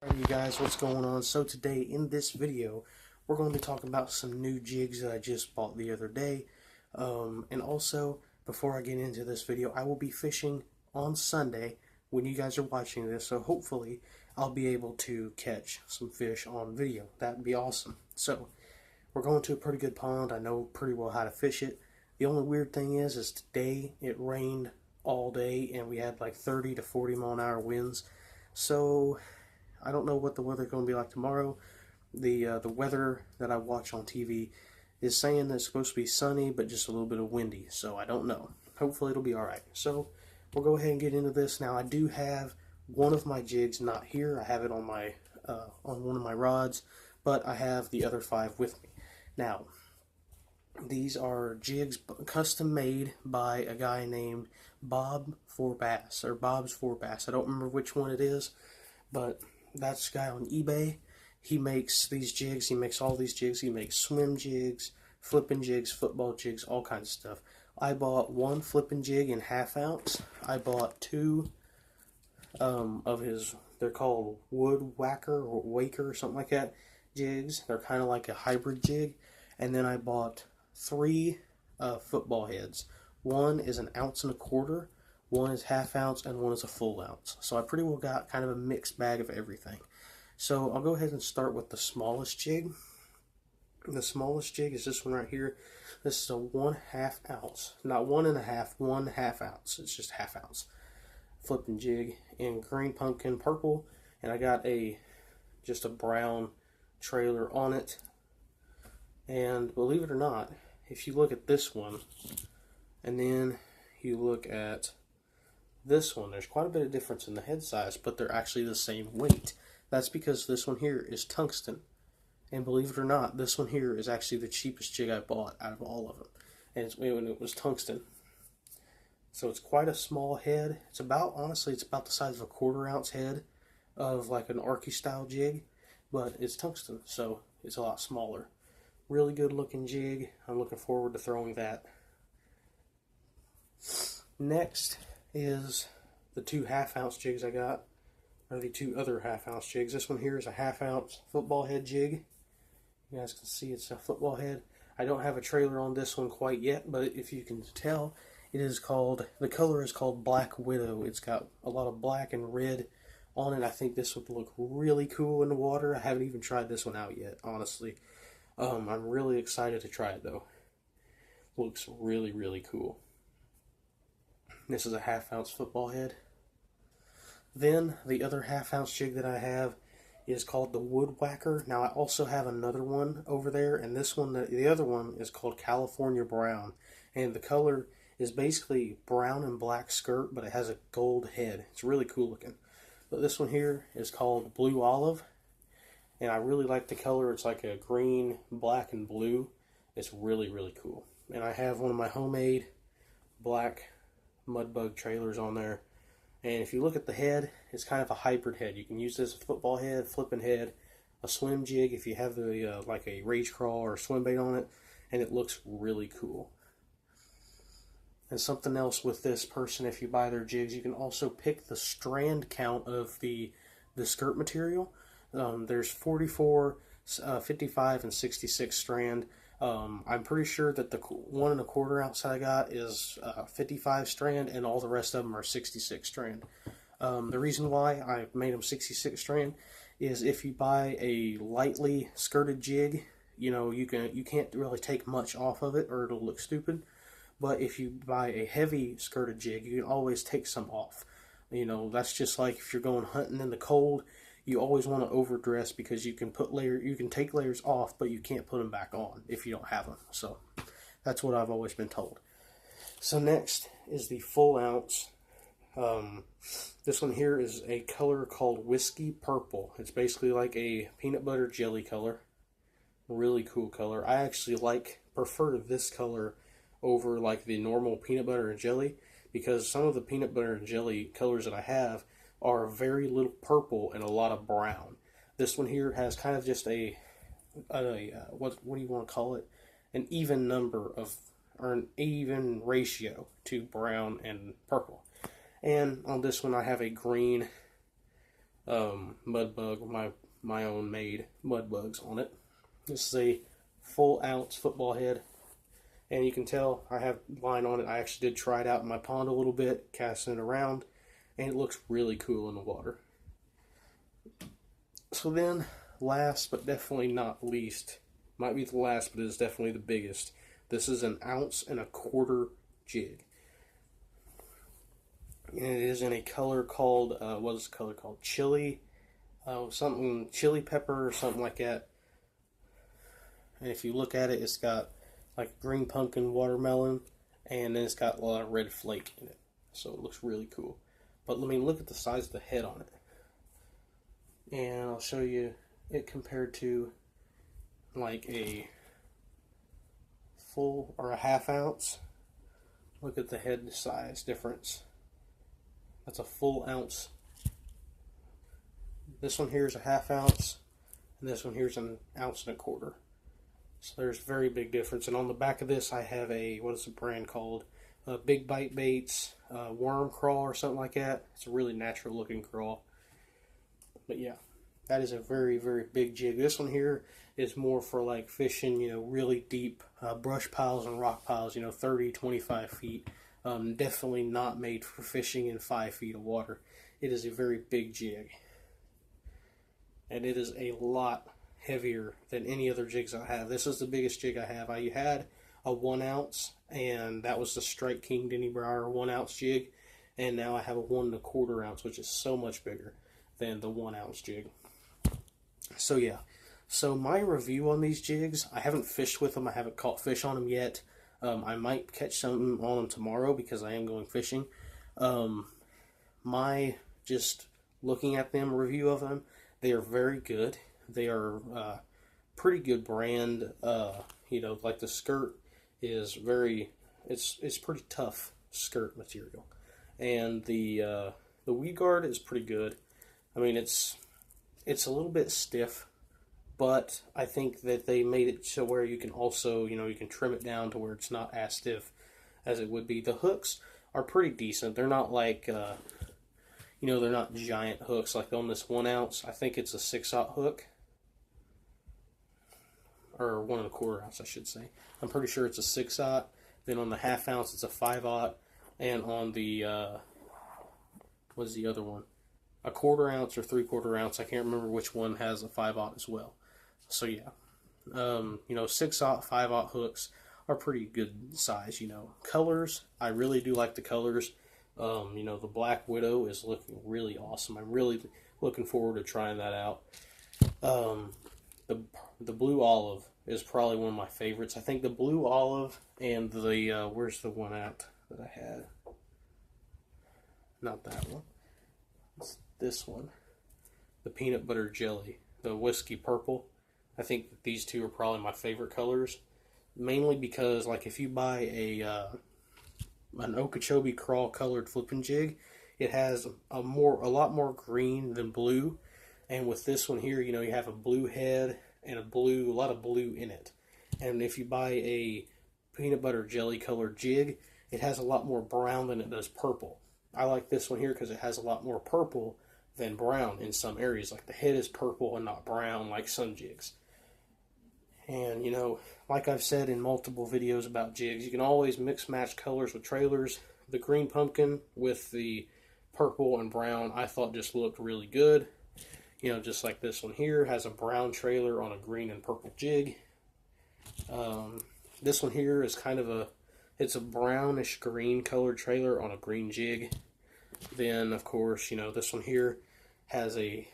Alright you guys, what's going on? So today in this video we're going to be talking about some new jigs that I just bought the other day. And also, before I get into this video, I will be fishing on Sunday when you guys are watching this, so hopefully I'll be able to catch some fish on video. That'd be awesome. So we're going to a pretty good pond. I know pretty well how to fish it. The only weird thing is today it rained all day and we had like 30 to 40 mile an hour winds. So I don't know what the weather's going to be like tomorrow. The weather that I watch on TV is saying that it's supposed to be sunny, but just a little bit of windy. So I don't know. Hopefully it'll be all right. So we'll go ahead and get into this. Now I do have one of my jigs not here. I have it on my on one of my rods, but I have the other 5 with me. Now these are jigs custom made by a guy named Bob for Bass, or Bob's for Bass. I don't remember which one it is, but that's the guy on eBay. He makes these jigs. He makes all these jigs. He makes swim jigs, flipping jigs, football jigs, all kinds of stuff. I bought one flipping jig in 1/2 ounce. I bought 2 of his, they're called wood whacker or waker or something like that jigs. They're kind of like a hybrid jig. And then I bought 3 football heads. One is 1 1/4 ounce, one is 1/2 ounce, and one is a full ounce. So I pretty well got kind of a mixed bag of everything. So I'll go ahead and start with the smallest jig. The smallest jig is this one right here. This is a 1/2 ounce. Not 1 1/2, 1/2 ounce. It's just 1/2 ounce. Flipping jig in green pumpkin purple. And I got just a brown trailer on it. And believe it or not, if you look at this one, and then you look at this one, there's quite a bit of difference in the head size, but they're actually the same weight. That's because this one here is tungsten. And believe it or not, this one here is actually the cheapest jig I bought out of all of them. And it was tungsten. So it's quite a small head. It's about, honestly, it's about the size of a 1/4 ounce head of like an Arky style jig, but it's tungsten, so it's a lot smaller. Really good looking jig. I'm looking forward to throwing that. Next is the 2 1/2 ounce jigs I got, or the 2 other 1/2 ounce jigs. This one here is a 1/2 ounce football head jig. You guys can see it's a football head. I don't have a trailer on this one quite yet, but if you can tell, it is called, the color is called Black Widow. It's got a lot of black and red on it. I think this would look really cool in the water. I haven't even tried this one out yet, honestly. I'm really excited to try it though. Looks really, really cool. This is a 1/2 ounce football head. Then the other 1/2 ounce jig that I have is called the Wood Whacker. Now I also have another one over there, and this one, the other one, is called California Brown, and the color is basically brown and black skirt, but it has a gold head. It's really cool looking. But this one here is called Blue Olive, and I really like the color. It's like a green, black, and blue. It's really, really cool. And I have one of my homemade black mud bug trailers on there. And if you look at the head, it's kind of a hybrid head. You can use this as a football head, flipping head, a swim jig if you have the like a rage crawl or swim bait on it, and it looks really cool. And something else with this person, if you buy their jigs, you can also pick the strand count of the skirt material. There's 44, 55, and 66 strand. I'm pretty sure that the 1 1/4 ounce I got is 55 strand, and all the rest of them are 66 strand. The reason why I made them 66 strand is if you buy a lightly skirted jig, you know, you can't really take much off of it or it'll look stupid. But if you buy a heavy skirted jig, you can always take some off. You know, that's just like if you're going hunting in the cold. You always want to overdress because you can take layers off, but you can't put them back on if you don't have them. So that's what I've always been told. So next is the full ounce. This one here is a color called Whiskey Purple. It's basically like a peanut butter jelly color. Really cool color. I actually prefer this color over like the normal peanut butter and jelly, because some of the peanut butter and jelly colors that I have are very little purple and a lot of brown. This one here has kind of just what do you want to call it? An even number of, or an even ratio to brown and purple. And on this one I have a green mud bug, my own made mud bugs on it. This is a full ounce football head, and you can tell I have line on it. I actually did try it out in my pond a little bit, casting it around, and it looks really cool in the water. So then, last but definitely not least, might be the last, but it is definitely the biggest. This is an 1.25 ounce jig. And it is in a color called, what is the color called? Chili, something, chili pepper or something like that. And if you look at it, it's got like green pumpkin watermelon, and then it's got a lot of red flake in it. So it looks really cool. But let me look at the size of the head on it. And I'll show you it compared to like a full or a half ounce. Look at the head size difference. That's a full ounce. This one here is a half ounce, and this one here is an 1.25 ounces. So there's a very big difference. And on the back of this, I have a, what is the brand called? Big Bite Baits worm crawl or something like that. It's a really natural looking crawl. But yeah, that is a very, very big jig. This one here is more for like fishing, you know, really deep brush piles and rock piles, you know, 30, 25 feet. Definitely not made for fishing in 5 feet of water. It is a very big jig. And it is a lot heavier than any other jigs I have. This is the biggest jig I have. I had a 1 ounce, and that was the Strike King Denny Brauer 1 ounce jig. And now I have a 1.25 ounce, which is so much bigger than the 1 ounce jig. So yeah. So my review on these jigs, I haven't fished with them. I haven't caught fish on them yet. I might catch something on them tomorrow because I am going fishing. My just looking at them, review of them, they are very good. They are pretty good brand. You know, like the skirt is very, it's pretty tough skirt material, and the weed guard is pretty good. I mean, it's a little bit stiff, but I think that they made it to where you can also, you know, you can trim it down to where it's not as stiff as it would be. The hooks are pretty decent. They're not like, you know, they're not giant hooks like on this 1 ounce. I think it's a 6/0 hook, or 1.25 ounce, I should say. I'm pretty sure it's a 6/0. Then on the half ounce, it's a 5/0, and on the what's the other one? A 1/4 ounce or 3/4 ounce. I can't remember which one has a 5/0 as well. So yeah, you know, 6/0, 5/0 hooks are pretty good size. You know, colors, I really do like the colors. You know, the Black Widow is looking really awesome. I'm really looking forward to trying that out. The Blue Olive is probably one of my favorites. I think the Blue Olive and the where's the one at that I had? Not that one. It's this one, the Peanut Butter Jelly, the Whiskey Purple. I think that these two are probably my favorite colors, mainly because, like, if you buy an Okeechobee crawl colored flipping jig, it has a lot more green than blue, and with this one here, you know, you have a blue head and a lot of blue in it. And if you buy a peanut butter jelly colored jig, it has a lot more brown than it does purple. I like this one here because it has a lot more purple than brown in some areas. Like the head is purple and not brown like some jigs. And, you know, like I've said in multiple videos about jigs, you can always mix match colors with trailers. The green pumpkin with the purple and brown I thought just looked really good. You know, just like this one here has a brown trailer on a green and purple jig. This one here is kind of it's a brownish green colored trailer on a green jig. Then, of course, you know, this one here has a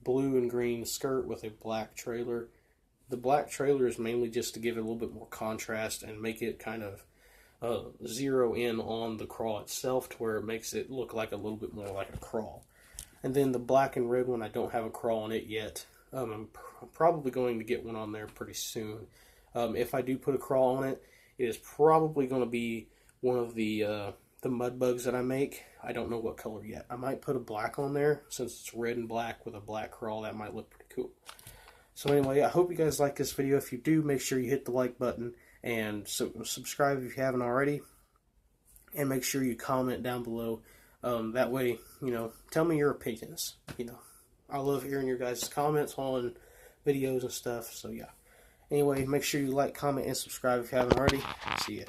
blue and green skirt with a black trailer. The black trailer is mainly just to give it a little bit more contrast and make it kind of zero in on the crawl itself to where it makes it look like a little bit more like a crawl. And then the black and red one, I don't have a crawl on it yet. I'm probably going to get one on there pretty soon. If I do put a crawl on it, it is probably going to be one of the mud bugs that I make. I don't know what color yet. I might put a black on there since it's red and black with a black crawl. That might look pretty cool. So anyway, I hope you guys like this video. If you do, make sure you hit the like button and subscribe if you haven't already. And make sure you comment down below That way, tell me your opinions. I love hearing your guys' comments on videos and stuff. So yeah. Anyway, make sure you like, comment, and subscribe if you haven't already. See ya.